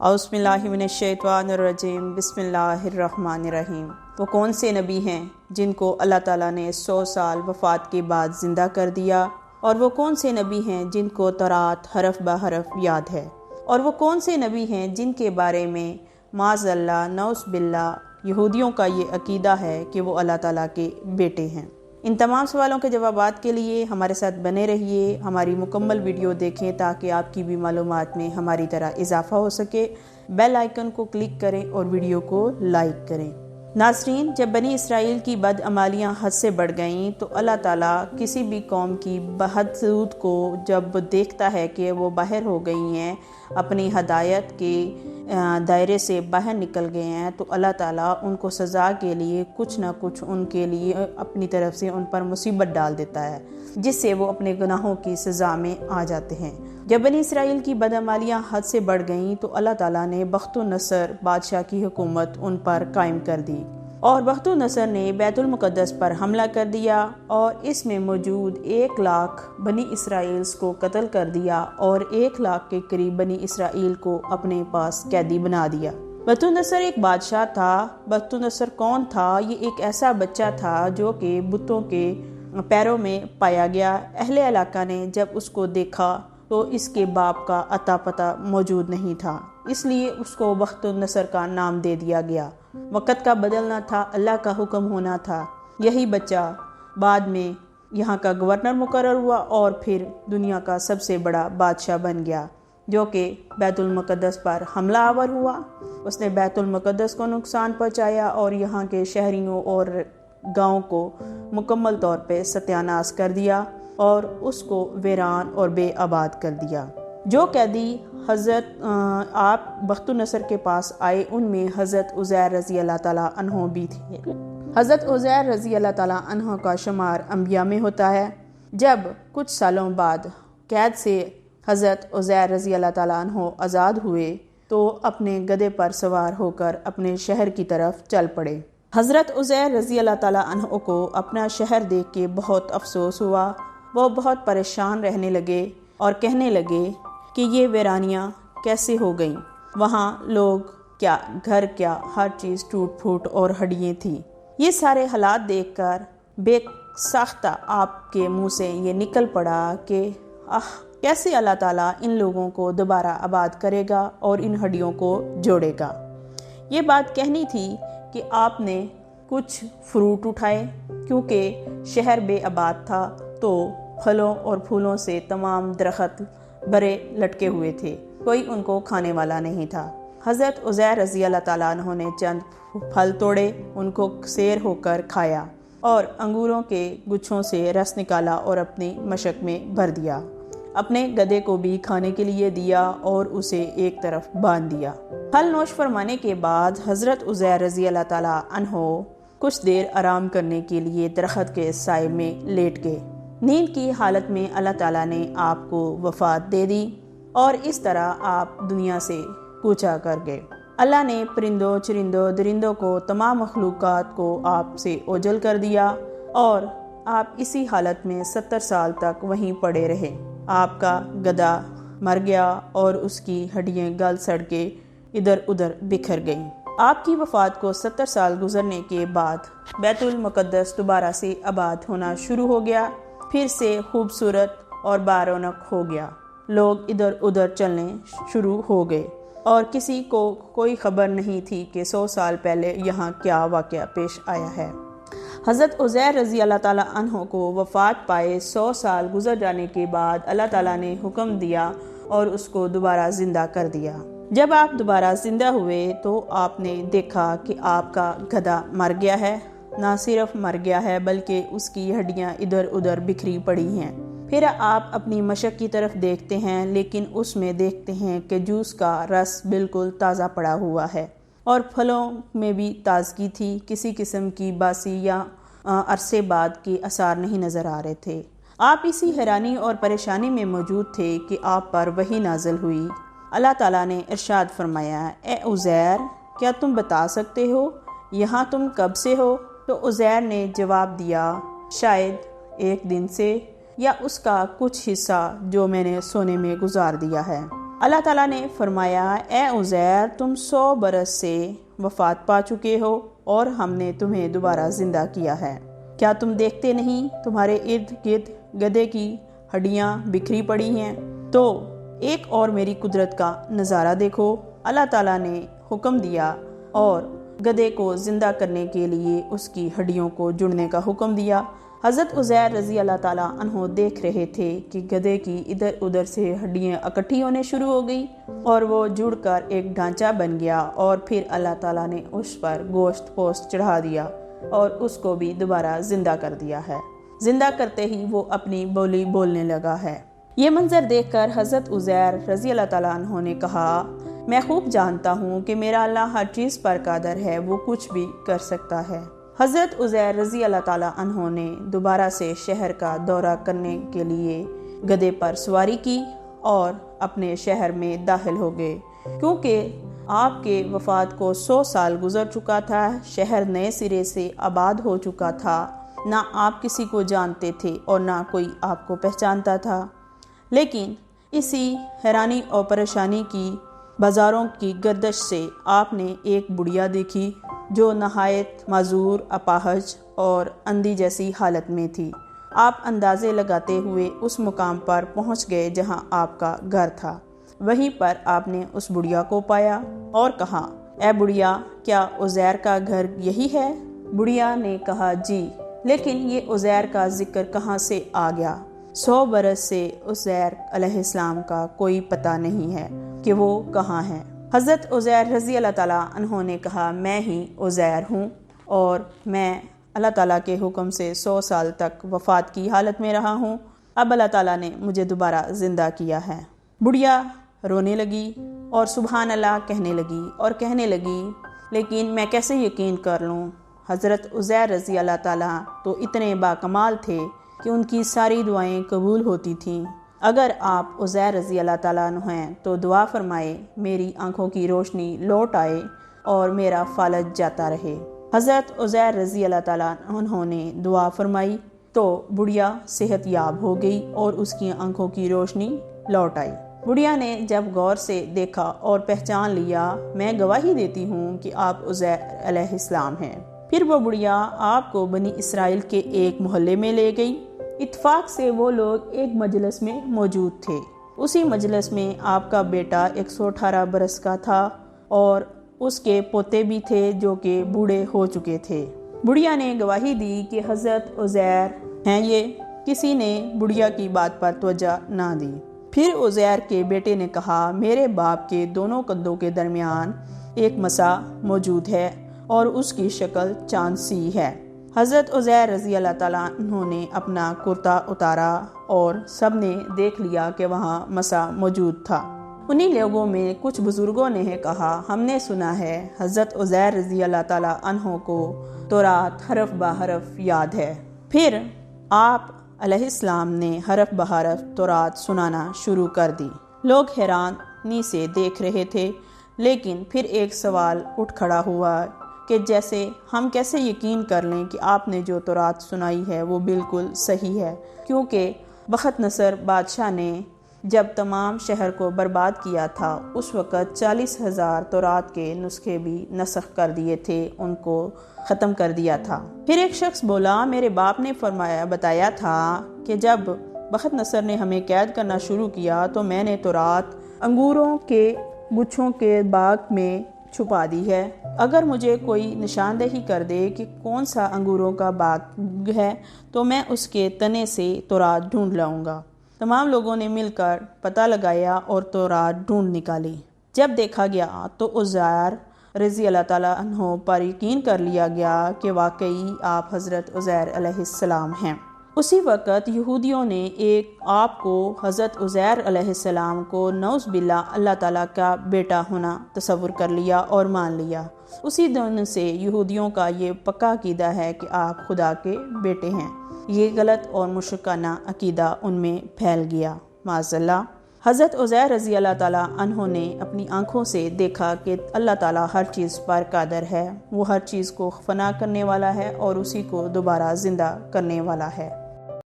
اعوذ باللہ من الشیطان الرجیم، بسم اللہ الرحمن الرحیم۔ وہ کون سے نبی ہیں جن کو اللہ تعالیٰ نے 100 سال وفات کے بعد زندہ کر دیا، اور وہ کون سے نبی ہیں جن کو تورات حرف بہ حرف یاد ہے، اور وہ کون سے نبی ہیں جن کے بارے میں معاذ اللہ نعوذ باللہ یہودیوں کا یہ عقیدہ ہے کہ وہ اللہ تعالیٰ کے بیٹے ہیں۔ ان تمام سوالوں کے جوابات کے لیے ہمارے ساتھ بنے رہیے، ہماری مکمل ویڈیو دیکھیں تاکہ آپ کی بھی معلومات میں ہماری طرح اضافہ ہو سکے۔ بیل آئیکن کو کلک کریں اور ویڈیو کو لائک کریں۔ ناظرین، جب بنی اسرائیل کی بدعمالیاں حد سے بڑھ گئیں تو اللہ تعالیٰ کسی بھی قوم کی بحدود کو جب دیکھتا ہے کہ وہ باہر ہو گئی ہیں، اپنی ہدایت کے دائرے سے باہر نکل گئے ہیں، تو اللہ تعالیٰ ان کو سزا کے لیے کچھ نہ کچھ ان کے لیے اپنی طرف سے ان پر مصیبت ڈال دیتا ہے، جس سے وہ اپنے گناہوں کی سزا میں آ جاتے ہیں۔ جب بنی اسرائیل کی بدعمالیاں حد سے بڑھ گئیں تو اللہ تعالیٰ نے بخت النصر بادشاہ کی حکومت ان پر قائم کر دی، اور بخت النصر نے بیت المقدس پر حملہ کر دیا اور اس میں موجود 1 لاکھ بنی اسرائیل کو قتل کر دیا، اور 1 لاکھ کے قریب بنی اسرائیل کو اپنے پاس قیدی بنا دیا۔ بخت النصر ایک بادشاہ تھا۔ بخت النصر کون تھا؟ یہ ایک ایسا بچہ تھا جو کہ بتوں کے پیروں میں پایا گیا۔ اہل علاقہ نے جب اس کو دیکھا تو اس کے باپ کا اتا پتہ موجود نہیں تھا، اس لیے اس کو بخت النصر کا نام دے دیا گیا۔ وقت کا بدلنا تھا، اللہ کا حکم ہونا تھا۔ یہی بچہ بعد میں یہاں کا گورنر مقرر ہوا اور پھر دنیا کا سب سے بڑا بادشاہ بن گیا، جو کہ بیت المقدس پر حملہ آور ہوا۔ اس نے بیت المقدس کو نقصان پہنچایا اور یہاں کے شہریوں اور گاؤں کو مکمل طور پہ ستیہ ناش کر دیا اور اس کو ویران اور بے آباد کر دیا۔ جو قیدی حضرت آپ بخت النصر کے پاس آئے ان میں حضرت عزیر رضی اللہ تعالیٰ عنہ بھی تھے۔ حضرت عزیر رضی اللہ تعالیٰ عنہ کا شمار انبیاء میں ہوتا ہے۔ جب کچھ سالوں بعد قید سے حضرت عزیر رضی اللہ تعالیٰ عنہ آزاد ہوئے تو اپنے گدھے پر سوار ہو کر اپنے شہر کی طرف چل پڑے۔ حضرت عزیر رضی اللہ تعالیٰ عنہ کو اپنا شہر دیکھ کے بہت افسوس ہوا۔ وہ بہت پریشان رہنے لگے اور کہنے لگے کہ یہ ویرانیاں کیسے ہو گئیں، وہاں لوگ کیا، گھر کیا، ہر چیز ٹوٹ پھوٹ اور ہڈیاں تھیں۔ یہ سارے حالات دیکھ کر بے ساختہ آپ کے منہ سے یہ نکل پڑا کہ کیسے اللہ تعالیٰ ان لوگوں کو دوبارہ آباد کرے گا اور ان ہڈیوں کو جوڑے گا۔ یہ بات کہنی تھی کہ آپ نے کچھ فروٹ اٹھائے، کیونکہ شہر بے آباد تھا تو پھلوں اور پھولوں سے تمام درخت بھرے لٹکے ہوئے تھے، کوئی ان کو کھانے والا نہیں تھا۔ حضرت عزیر رضی اللہ تعالیٰ عنہ نے چند پھل توڑے، ان کو سیر ہو کر کھایا اور انگوروں کے گچھوں سے رس نکالا اور اپنی مشک میں بھر دیا۔ اپنے گدھے کو بھی کھانے کے لیے دیا اور اسے ایک طرف باندھ دیا۔ پھل نوش فرمانے کے بعد حضرت عزیر رضی اللہ تعالیٰ عنہ کچھ دیر آرام کرنے کے لیے درخت کے سائے میں لیٹ گئے۔ نیند کی حالت میں اللہ تعالیٰ نے آپ کو وفات دے دی اور اس طرح آپ دنیا سے کوچا کر گئے۔ اللہ نے پرندوں، چرندوں، درندوں کو، تمام مخلوقات کو آپ سے اوجھل کر دیا اور آپ اسی حالت میں 70 سال تک وہیں پڑے رہے۔ آپ کا گدھا مر گیا اور اس کی ہڈیاں گل سڑ کے ادھر ادھر بکھر گئیں۔ آپ کی وفات کو 70 سال گزرنے کے بعد بیت المقدس دوبارہ سے آباد ہونا شروع ہو گیا، پھر سے خوبصورت اور بارونق ہو گیا۔ لوگ ادھر ادھر چلنے شروع ہو گئے اور کسی کو کوئی خبر نہیں تھی کہ 100 سال پہلے یہاں کیا واقعہ پیش آیا ہے۔ حضرت عزیر رضی اللہ تعالیٰ عنہ کو وفات پائے 100 سال گزر جانے کے بعد اللہ تعالیٰ نے حکم دیا اور اس کو دوبارہ زندہ کر دیا۔ جب آپ دوبارہ زندہ ہوئے تو آپ نے دیکھا کہ آپ کا گدھا مر گیا ہے۔ نہ صرف مر گیا ہے بلکہ اس کی ہڈیاں ادھر ادھر بکھری پڑی ہیں۔ پھر آپ اپنی مشک کی طرف دیکھتے ہیں، لیکن اس میں دیکھتے ہیں کہ جوس کا رس بالکل تازہ پڑا ہوا ہے اور پھلوں میں بھی تازگی تھی، کسی قسم کی باسی یا عرصے بعد کے آثار نہیں نظر آ رہے تھے۔ آپ اسی حیرانی اور پریشانی میں موجود تھے کہ آپ پر وحی نازل ہوئی۔ اللہ تعالیٰ نے ارشاد فرمایا، اے عزیر، کیا تم بتا سکتے ہو یہاں تم کب سے ہو؟ تو عزیر نے جواب دیا، شاید 1 دن سے، یا اس کا کچھ حصہ جو میں نے سونے میں گزار دیا ہے۔ اللہ تعالیٰ نے فرمایا اے عزیر تم 100 برس سے وفات پا چکے ہو اور ہم نے تمہیں دوبارہ زندہ کیا ہے، کیا تم دیکھتے نہیں تمہارے ارد گرد گدھے کی ہڈیاں بکھری پڑی ہیں؟ تو ایک اور میری قدرت کا نظارہ دیکھو۔ اللہ تعالیٰ نے حکم دیا اور گدھے کو زندہ کرنے کے لیے اس کی ہڈیوں کو جڑنے کا حکم دیا۔ حضرت عزیر رضی اللہ تعالیٰ عنہ دیکھ رہے تھے کہ گدھے کی ادھر ادھر سے ہڈیاں اکٹھی ہونے شروع ہو گئی اور وہ جڑ کر ایک ڈھانچہ بن گیا، اور پھر اللہ تعالیٰ نے اس پر گوشت پوست چڑھا دیا اور اس کو بھی دوبارہ زندہ کر دیا ہے۔ زندہ کرتے ہی وہ اپنی بولی بولنے لگا ہے۔ یہ منظر دیکھ کر حضرت عزیر رضی اللہ تعالیٰ عنہ نے کہا میں خوب جانتا ہوں کہ میرا اللہ ہر چیز پر قادر ہے، وہ کچھ بھی کر سکتا ہے۔ حضرت عزیر رضی اللہ تعالیٰ عنہ نے دوبارہ سے شہر کا دورہ کرنے کے لیے گدھے پر سواری کی اور اپنے شہر میں داخل ہو گئے۔ کیونکہ آپ کے وفات کو 100 سال گزر چکا تھا، شہر نئے سرے سے آباد ہو چکا تھا، نہ آپ کسی کو جانتے تھے اور نہ کوئی آپ کو پہچانتا تھا۔ لیکن اسی حیرانی اور پریشانی کی بازاروں کی گردش سے آپ نے ایک بڑھیا دیکھی جو نہایت معذور، اپاہج اور اندھی جیسی حالت میں تھی۔ آپ اندازے لگاتے ہوئے اس مقام پر پہنچ گئے جہاں آپ کا گھر تھا۔ وہیں پر آپ نے اس بڑھیا کو پایا اور کہا اے بڑھیا کیا عزیر کا گھر یہی ہے؟ بڑھیا نے کہا جی، لیکن یہ عزیر کا ذکر کہاں سے آ گیا؟ 100 برس سے عزیر علیہ السلام کا کوئی پتہ نہیں ہے کہ وہ کہاں ہے۔ حضرت عزیر رضی اللہ تعالیٰ عنہ نے کہا میں ہی عزیر ہوں اور میں اللہ تعالیٰ کے حکم سے 100 سال تک وفات کی حالت میں رہا ہوں، اب اللہ تعالیٰ نے مجھے دوبارہ زندہ کیا ہے۔ بڑھیا رونے لگی اور سبحان اللہ کہنے لگی اور کہنے لگی لیکن میں کیسے یقین کر لوں؟ حضرت عزیر رضی اللہ تعالیٰ تو اتنے باکمال تھے کہ ان کی ساری دعائیں قبول ہوتی تھیں۔ اگر آپ عزیر رضی اللہ تعالیٰ عنہ ہیں تو دعا فرمائے میری آنکھوں کی روشنی لوٹ آئے اور میرا فالج جاتا رہے۔ حضرت عزیر رضی اللہ تعالیٰ عنہ نے دعا فرمائی تو بڑھیا صحت یاب ہو گئی اور اس کی آنکھوں کی روشنی لوٹ آئی۔ بڑھیا نے جب غور سے دیکھا اور پہچان لیا میں گواہی دیتی ہوں کہ آپ عزیر علیہ السلام ہیں۔ پھر وہ بڑھیا آپ کو بنی اسرائیل کے ایک محلے میں لے گئی۔ اتفاق سے وہ لوگ ایک مجلس میں موجود تھے۔ اسی مجلس میں آپ کا بیٹا 118 برس کا تھا اور اس کے پوتے بھی تھے جو کہ بوڑھے ہو چکے تھے۔ بڑھیا نے گواہی دی کہ حضرت عزیر ہیں یہ۔ کسی نے بڑھیا کی بات پر توجہ نہ دی۔ پھر عزیر کے بیٹے نے کہا میرے باپ کے دونوں کندھوں کے درمیان ایک مسا موجود ہے اور اس کی شکل چاند سی ہے۔ حضرت عزیر رضی اللہ تعالیٰ عنہ نے اپنا کرتا اتارا اور سب نے دیکھ لیا کہ وہاں مسا موجود تھا۔ انہی لوگوں میں کچھ بزرگوں نے کہا ہم نے سنا ہے حضرت عزیر رضی اللہ تعالیٰ عنہ کو تورات حرف بحرف یاد ہے۔ پھر آپ علیہ السلام نے حرف بحرف تورات سنانا شروع کر دی۔ لوگ حیرانی سے دیکھ رہے تھے، لیکن پھر ایک سوال اٹھ کھڑا ہوا کہ جیسے ہم کیسے یقین کر لیں کہ آپ نے جو تورات سنائی ہے وہ بالکل صحیح ہے، کیونکہ بخت نصر بادشاہ نے جب تمام شہر کو برباد کیا تھا اس وقت 40,000 تورات کے نسخے بھی نسخ کر دیے تھے، ان کو ختم کر دیا تھا۔ پھر ایک شخص بولا میرے باپ نے بتایا تھا کہ جب بخت نصر نے ہمیں قید کرنا شروع کیا تو میں نے تورات انگوروں کے گچھوں کے باغ میں چھپا دی ہے۔ اگر مجھے کوئی نشاندہی کر دے کہ کون سا انگوروں کا باغ ہے تو میں اس کے تنے سے تورات ڈھونڈ لاؤں گا۔ تمام لوگوں نے مل کر پتہ لگایا اور تورات ڈھونڈ نکالی۔ جب دیکھا گیا تو عزیر رضی اللہ تعالیٰ عنہ پر یقین کر لیا گیا کہ واقعی آپ حضرت عزیر علیہ السلام ہیں۔ اسی وقت یہودیوں نے آپ کو حضرت عزیر علیہ السلام کو نعوذ باللہ اللہ تعالیٰ کا بیٹا ہونا تصور کر لیا اور مان لیا۔ اسی دن سے یہودیوں کا یہ پکا عقیدہ ہے کہ آپ خدا کے بیٹے ہیں۔ یہ غلط اور مشرکانہ عقیدہ ان میں پھیل گیا، معاذ اللہ۔ حضرت عزیر رضی اللہ تعالیٰ عنہ نے اپنی آنکھوں سے دیکھا کہ اللہ تعالیٰ ہر چیز پر قادر ہے، وہ ہر چیز کو فنا کرنے والا ہے اور اسی کو دوبارہ زندہ کرنے والا ہے۔